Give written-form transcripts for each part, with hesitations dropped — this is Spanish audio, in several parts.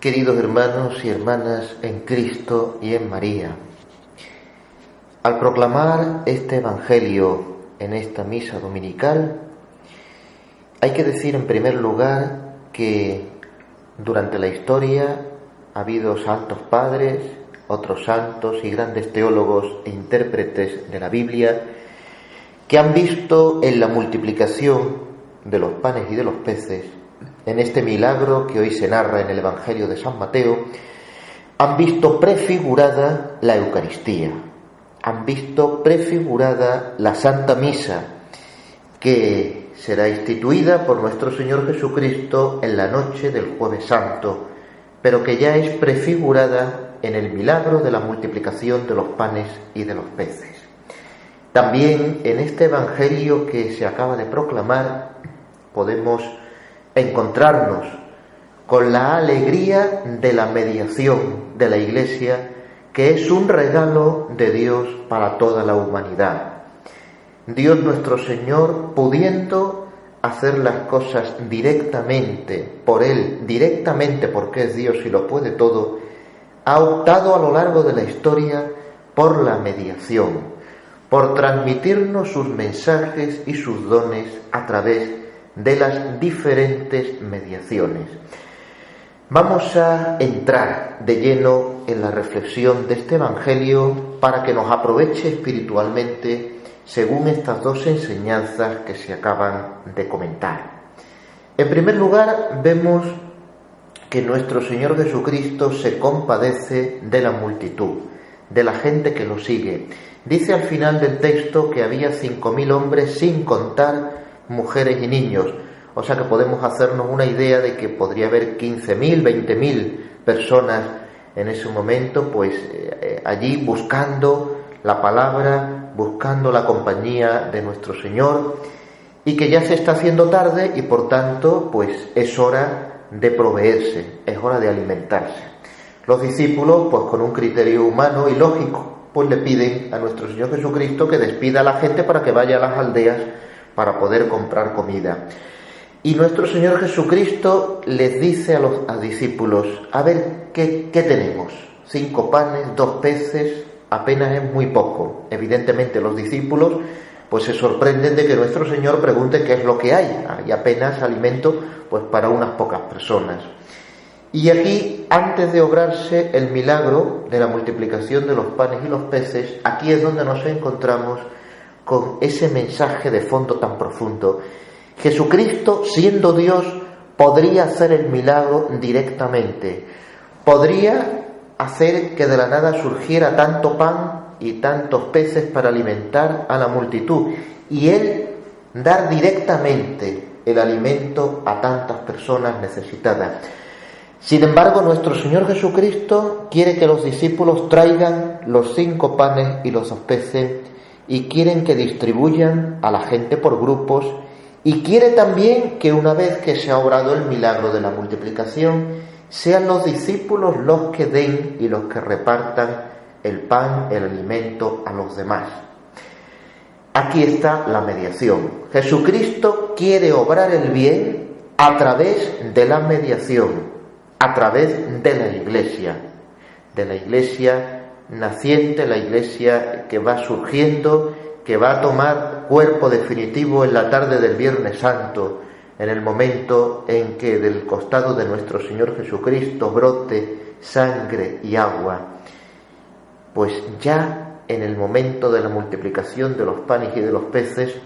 Queridos hermanos y hermanas en Cristo y en María, al proclamar este Evangelio en esta misa dominical, hay que decir en primer lugar que durante la historia ha habido santos padres, otros santos y grandes teólogos e intérpretes de la Biblia que han visto en la multiplicación de los panes y de los peces, en este milagro que hoy se narra en el Evangelio de San Mateo, han visto prefigurada la Eucaristía, han visto prefigurada la Santa Misa, que será instituida por nuestro Señor Jesucristo en la noche del Jueves Santo, pero que ya es prefigurada en el milagro de la multiplicación de los panes y de los peces. También en este Evangelio que se acaba de proclamar podemos encontrarnos con la alegría de la mediación de la Iglesia, que es un regalo de Dios para toda la humanidad. Dios nuestro Señor, pudiendo hacer las cosas directamente por Él, directamente porque es Dios y lo puede todo, ha optado a lo largo de la historia por la mediación, por transmitirnos sus mensajes y sus dones a través de las diferentes mediaciones. Vamos a entrar de lleno en la reflexión de este Evangelio para que nos aproveche espiritualmente según estas dos enseñanzas que se acaban de comentar. En primer lugar, vemos que nuestro Señor Jesucristo se compadece de la multitud, de la gente que lo sigue. Dice al final del texto que había 5.000 hombres sin contar mujeres y niños, o sea que podemos hacernos una idea de que podría haber 15.000, 20.000 personas en ese momento, pues allí buscando la palabra, buscando la compañía de nuestro Señor, y que ya se está haciendo tarde y por tanto pues es hora de proveerse, es hora de alimentarse. Los discípulos, pues con un criterio humano y lógico, pues le piden a nuestro Señor Jesucristo que despida a la gente para que vaya a las aldeas para poder comprar comida. Y nuestro Señor Jesucristo les dice a los discípulos: a ver, ¿qué tenemos? 5 panes, 2 peces, apenas es muy poco. Evidentemente los discípulos pues se sorprenden de que nuestro Señor pregunte qué es lo que hay. Hay apenas alimento pues para unas pocas personas. Y aquí, antes de obrarse el milagro de la multiplicación de los panes y los peces, aquí es donde nos encontramos con ese mensaje de fondo tan profundo. Jesucristo, siendo Dios, podría hacer el milagro directamente. Podría hacer que de la nada surgiera tanto pan y tantos peces para alimentar a la multitud, y Él dar directamente el alimento a tantas personas necesitadas. Sin embargo, nuestro Señor Jesucristo quiere que los discípulos traigan los 5 panes y los 2 peces, y quieren que distribuyan a la gente por grupos, y quiere también que una vez que se ha obrado el milagro de la multiplicación, sean los discípulos los que den y los que repartan el pan, el alimento a los demás. Aquí está la mediación. Jesucristo quiere obrar el bien a través de la mediación, a través de la Iglesia naciente, la Iglesia que va surgiendo, que va a tomar cuerpo definitivo en la tarde del Viernes Santo, en el momento en que del costado de nuestro Señor Jesucristo brote sangre y agua. Pues ya en el momento de la multiplicación de los panes y de los peces,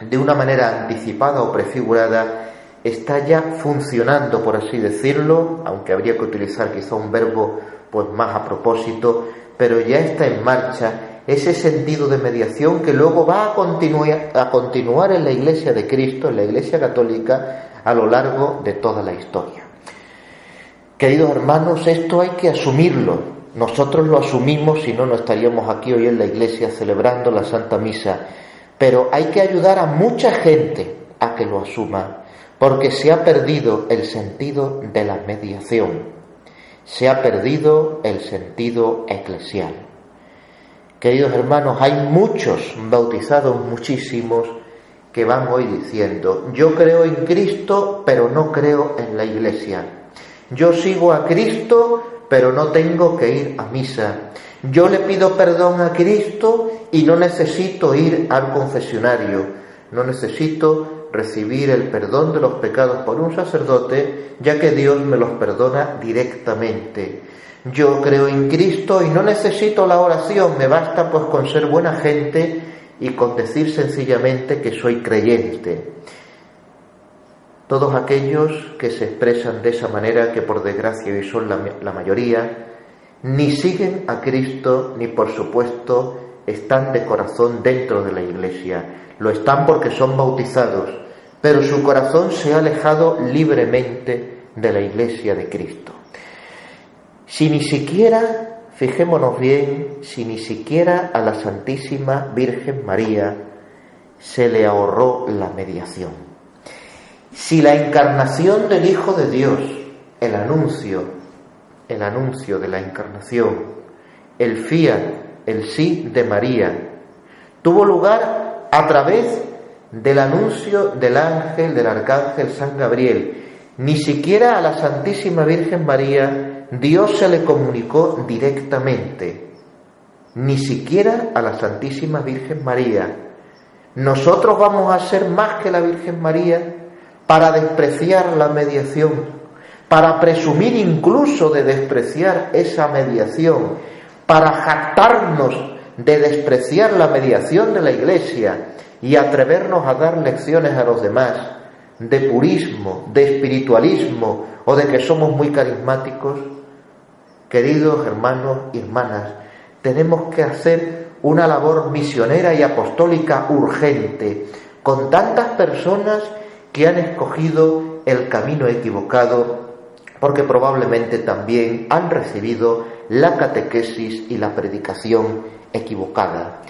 de una manera anticipada o prefigurada, está ya funcionando, por así decirlo, aunque habría que utilizar quizá un verbo pues más a propósito, pero ya está en marcha ese sentido de mediación que luego va a continuar en la Iglesia de Cristo, en la Iglesia católica, a lo largo de toda la historia. Queridos hermanos, esto hay que asumirlo. Nosotros lo asumimos, si no, no estaríamos aquí hoy en la Iglesia celebrando la Santa Misa. Pero hay que ayudar a mucha gente a que lo asuma, porque se ha perdido el sentido de la mediación. Se ha perdido el sentido eclesial. Queridos hermanos, hay muchos bautizados, muchísimos, que van hoy diciendo: yo creo en Cristo, pero no creo en la Iglesia. Yo sigo a Cristo, pero no tengo que ir a misa. Yo le pido perdón a Cristo y no necesito ir al confesionario. No necesito recibir el perdón de los pecados por un sacerdote, ya que Dios me los perdona directamente. Yo creo en Cristo y no necesito la oración, me basta pues con ser buena gente y con decir sencillamente que soy creyente. Todos aquellos que se expresan de esa manera, que por desgracia hoy son la mayoría, ni siguen a Cristo ni por supuesto están de corazón dentro de la Iglesia. Lo están porque son bautizados, pero su corazón se ha alejado libremente de la Iglesia de Cristo. Si ni siquiera, fijémonos bien, si ni siquiera a la Santísima Virgen María se le ahorró la mediación. Si la encarnación del Hijo de Dios, el anuncio de la encarnación, el fiat, el sí de María, tuvo lugar a través del anuncio del ángel, del arcángel San Gabriel, ni siquiera a la Santísima Virgen María Dios se le comunicó directamente, ni siquiera a la Santísima Virgen María. ¿Nosotros vamos a ser más que la Virgen María para despreciar la mediación, para presumir incluso de despreciar esa mediación, para jactarnos de despreciar la mediación de la Iglesia y atrevernos a dar lecciones a los demás de purismo, de espiritualismo o de que somos muy carismáticos? Queridos hermanos y hermanas, tenemos que hacer una labor misionera y apostólica urgente con tantas personas que han escogido el camino equivocado porque probablemente también han recibido la catequesis y la predicación equivocada.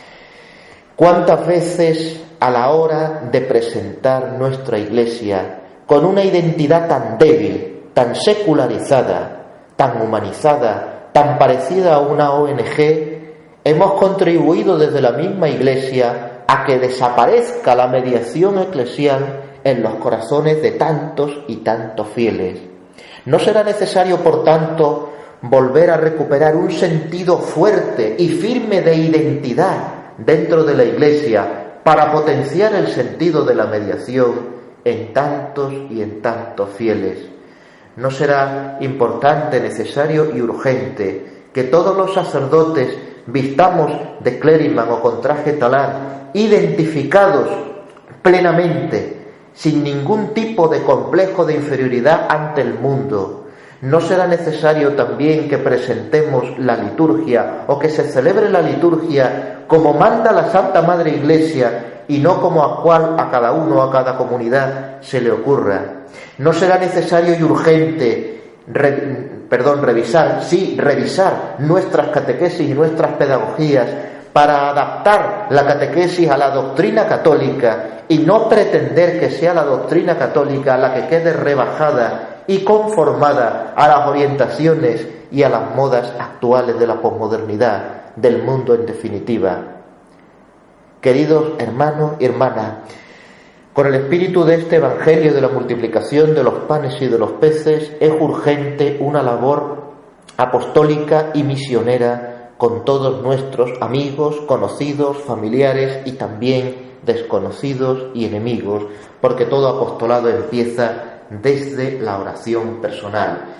¿Cuántas veces a la hora de presentar nuestra Iglesia con una identidad tan débil, tan secularizada, tan humanizada, tan parecida a una ONG, hemos contribuido desde la misma Iglesia a que desaparezca la mediación eclesial en los corazones de tantos y tantos fieles? ¿No será necesario, por tanto, volver a recuperar un sentido fuerte y firme de identidad dentro de la Iglesia para potenciar el sentido de la mediación en tantos y en tantos fieles? ¿No será importante, necesario y urgente que todos los sacerdotes vistamos de clériman o con traje talar, identificados plenamente, sin ningún tipo de complejo de inferioridad ante el mundo? ¿No será necesario también que presentemos la liturgia o que se celebre la liturgia como manda la Santa Madre Iglesia y no como a cada uno, a cada comunidad se le ocurra? ¿No será necesario y urgente revisar nuestras catequesis y nuestras pedagogías para adaptar la catequesis a la doctrina católica y no pretender que sea la doctrina católica la que quede rebajada y conformada a las orientaciones y a las modas actuales de la posmodernidad, del mundo en definitiva? Queridos hermanos y hermanas, con el espíritu de este Evangelio de la multiplicación de los panes y de los peces, es urgente una labor apostólica y misionera con todos nuestros amigos, conocidos, familiares y también desconocidos y enemigos, porque todo apostolado empieza desde la oración personal.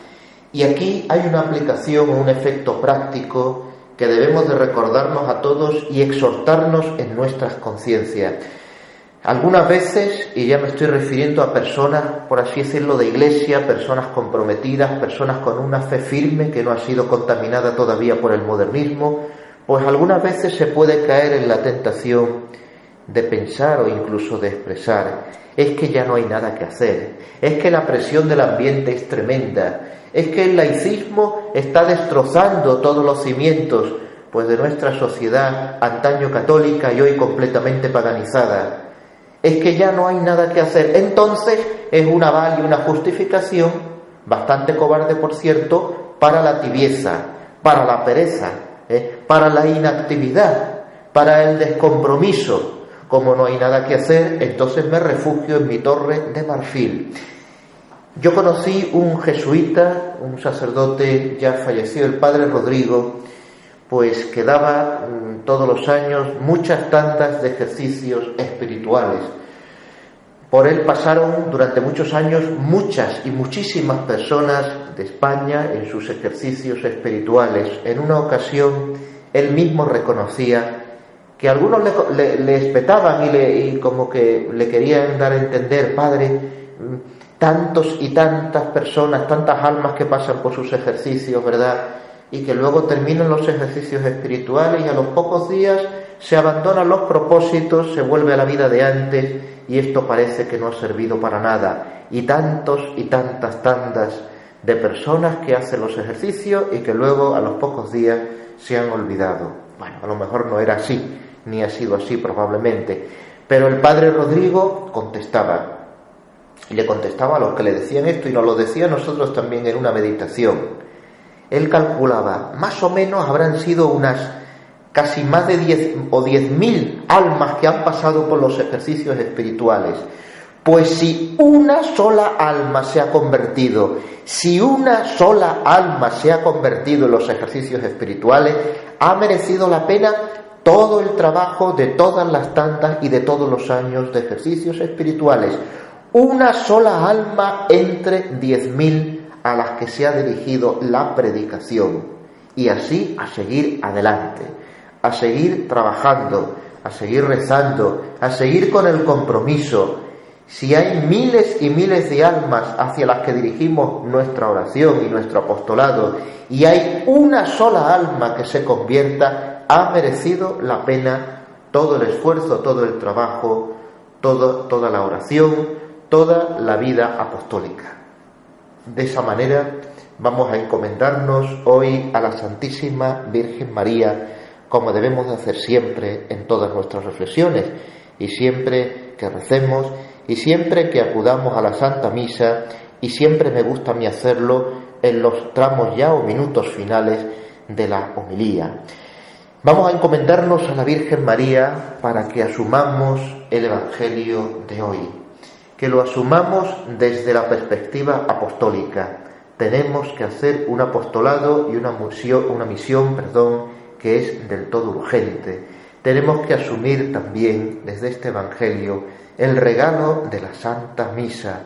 Y aquí hay una aplicación o un efecto práctico que debemos de recordarnos a todos y exhortarnos en nuestras conciencias. Algunas veces, y ya me estoy refiriendo a personas, por así decirlo, de iglesia, personas comprometidas, personas con una fe firme que no ha sido contaminada todavía por el modernismo, pues algunas veces se puede caer en la tentación de pensar o incluso de expresar: es que ya no hay nada que hacer, es que la presión del ambiente es tremenda, es que el laicismo está destrozando todos los cimientos pues de nuestra sociedad antaño católica y hoy completamente paganizada. Es que ya no hay nada que hacer. Entonces es un aval y una justificación, bastante cobarde por cierto, para la tibieza, para la pereza, para la inactividad, para el descompromiso. Como no hay nada que hacer, entonces me refugio en mi torre de marfil. Yo conocí un jesuita, un sacerdote ya fallecido, el padre Rodrigo, pues que daba todos los años muchas tandas de ejercicios espirituales. Por él pasaron durante muchos años muchas y muchísimas personas de España en sus ejercicios espirituales. En una ocasión él mismo reconocía que algunos le espetaban y como que le querían dar a entender: padre, tantos y tantas personas, tantas almas que pasan por sus ejercicios, ¿verdad? Y que luego terminan los ejercicios espirituales y a los pocos días se abandonan los propósitos, se vuelve a la vida de antes y esto parece que no ha servido para nada. Y tantos y tantas tandas de personas que hacen los ejercicios y que luego a los pocos días se han olvidado. Bueno, a lo mejor no era así, ni ha sido así probablemente, pero el padre Rodrigo contestaba, y le contestaba a los que le decían esto, y nos lo decía a nosotros también en una meditación. Él calculaba, más o menos habrán sido unas casi más de 10.000 almas que han pasado por los ejercicios espirituales. Pues si una sola alma se ha convertido, en los ejercicios espirituales, ha merecido la pena todo el trabajo de todas las tantas y de todos los años de ejercicios espirituales. Una sola alma entre 10.000 a las que se ha dirigido la predicación. Y así a seguir adelante, a seguir trabajando, a seguir rezando, a seguir con el compromiso. Si hay miles y miles de almas hacia las que dirigimos nuestra oración y nuestro apostolado, y hay una sola alma que se convierta, ha merecido la pena todo el esfuerzo, todo el trabajo, toda la oración, toda la vida apostólica. De esa manera vamos a encomendarnos hoy a la Santísima Virgen María, como debemos de hacer siempre en todas nuestras reflexiones, y siempre que recemos, y siempre que acudamos a la Santa Misa, y siempre me gusta a mí hacerlo en los tramos ya o minutos finales de la homilía. Vamos a encomendarnos a la Virgen María para que asumamos el Evangelio de hoy, que lo asumamos desde la perspectiva apostólica. Tenemos que hacer un apostolado y una misión, que es del todo urgente. Tenemos que asumir también desde este Evangelio el regalo de la Santa Misa.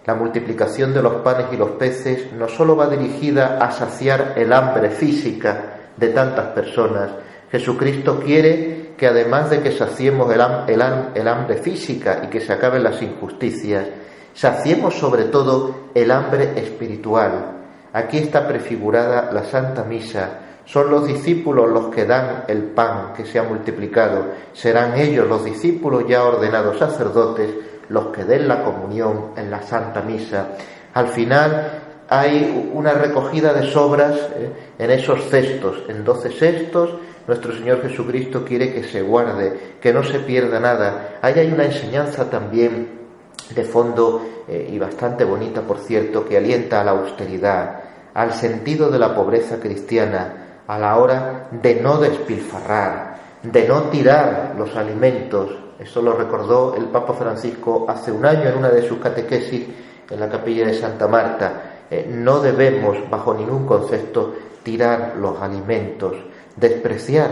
La multiplicación de los panes y los peces no solo va dirigida a saciar el hambre física de tantas personas. Jesucristo quiere que además de que saciemos el hambre física y que se acaben las injusticias, saciemos sobre todo el hambre espiritual. Aquí está prefigurada la Santa Misa. Son los discípulos los que dan el pan que se ha multiplicado. Serán ellos, los discípulos ya ordenados sacerdotes, los que den la comunión en la Santa Misa. Al final hay una recogida de sobras en esos cestos, en 12 cestos. Nuestro Señor Jesucristo quiere que se guarde, que no se pierda nada. Ahí hay una enseñanza también de fondo y bastante bonita, por cierto, que alienta a la austeridad, al sentido de la pobreza cristiana, a la hora de no despilfarrar, de no tirar los alimentos. Eso lo recordó el Papa Francisco hace un año en una de sus catequesis en la capilla de Santa Marta. No debemos, bajo ningún concepto, tirar los alimentos, despreciar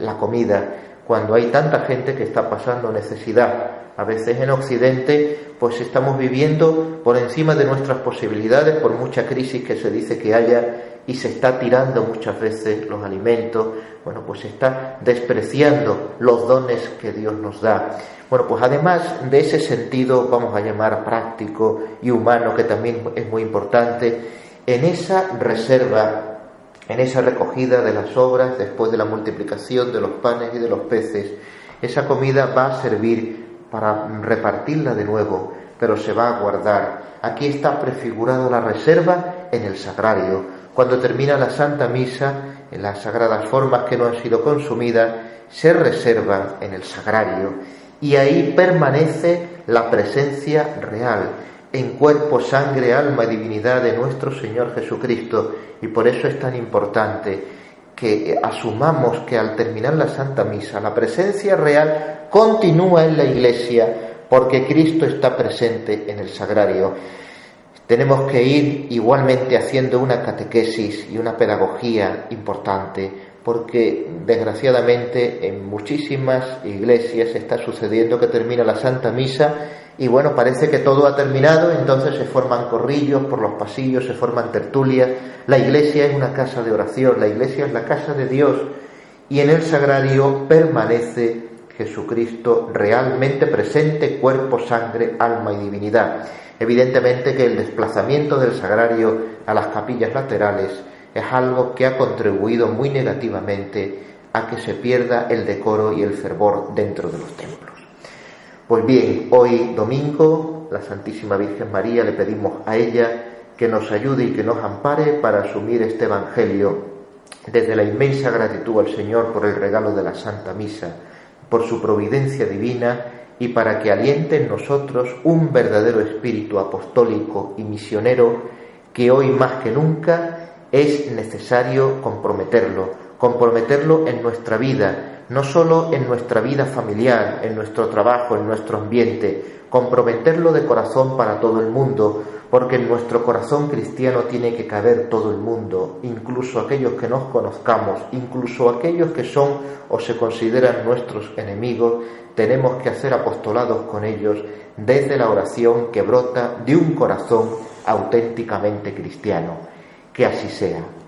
la comida cuando hay tanta gente que está pasando necesidad. A veces en Occidente pues estamos viviendo por encima de nuestras posibilidades, por mucha crisis que se dice que haya, y se está tirando muchas veces los alimentos. Bueno, pues se está despreciando los dones que Dios nos da. Bueno, pues además de ese sentido, vamos a llamar práctico y humano, que también es muy importante, en esa reserva, en esa recogida de las sobras después de la multiplicación de los panes y de los peces, esa comida va a servir para repartirla de nuevo, pero se va a guardar. Aquí está prefigurada la reserva en el sagrario. Cuando termina la Santa Misa, en las sagradas formas que no han sido consumidas, se reservan en el sagrario, y ahí permanece la presencia real, en cuerpo, sangre, alma y divinidad de nuestro Señor Jesucristo. Y por eso es tan importante que asumamos que al terminar la Santa Misa, la presencia real continúa en la Iglesia, porque Cristo está presente en el sagrario. Tenemos que ir igualmente haciendo una catequesis y una pedagogía importante, porque desgraciadamente en muchísimas iglesias está sucediendo que termina la Santa Misa y bueno, parece que todo ha terminado, entonces se forman corrillos por los pasillos, se forman tertulias. La iglesia es una casa de oración, la iglesia es la casa de Dios y en el sagrario permanece Jesucristo realmente presente, cuerpo, sangre, alma y divinidad. Evidentemente que el desplazamiento del sagrario a las capillas laterales es algo que ha contribuido muy negativamente a que se pierda el decoro y el fervor dentro de los templos. Pues bien, hoy domingo, la Santísima Virgen María, le pedimos a ella que nos ayude y que nos ampare para asumir este Evangelio desde la inmensa gratitud al Señor por el regalo de la Santa Misa, por su providencia divina y para que aliente en nosotros un verdadero espíritu apostólico y misionero que hoy más que nunca es necesario comprometerlo en nuestra vida, no solo en nuestra vida familiar, en nuestro trabajo, en nuestro ambiente, comprometerlo de corazón para todo el mundo, porque en nuestro corazón cristiano tiene que caber todo el mundo, incluso aquellos que nos conozcamos, incluso aquellos que son o se consideran nuestros enemigos. Tenemos que hacer apostolados con ellos desde la oración que brota de un corazón auténticamente cristiano. Que así sea.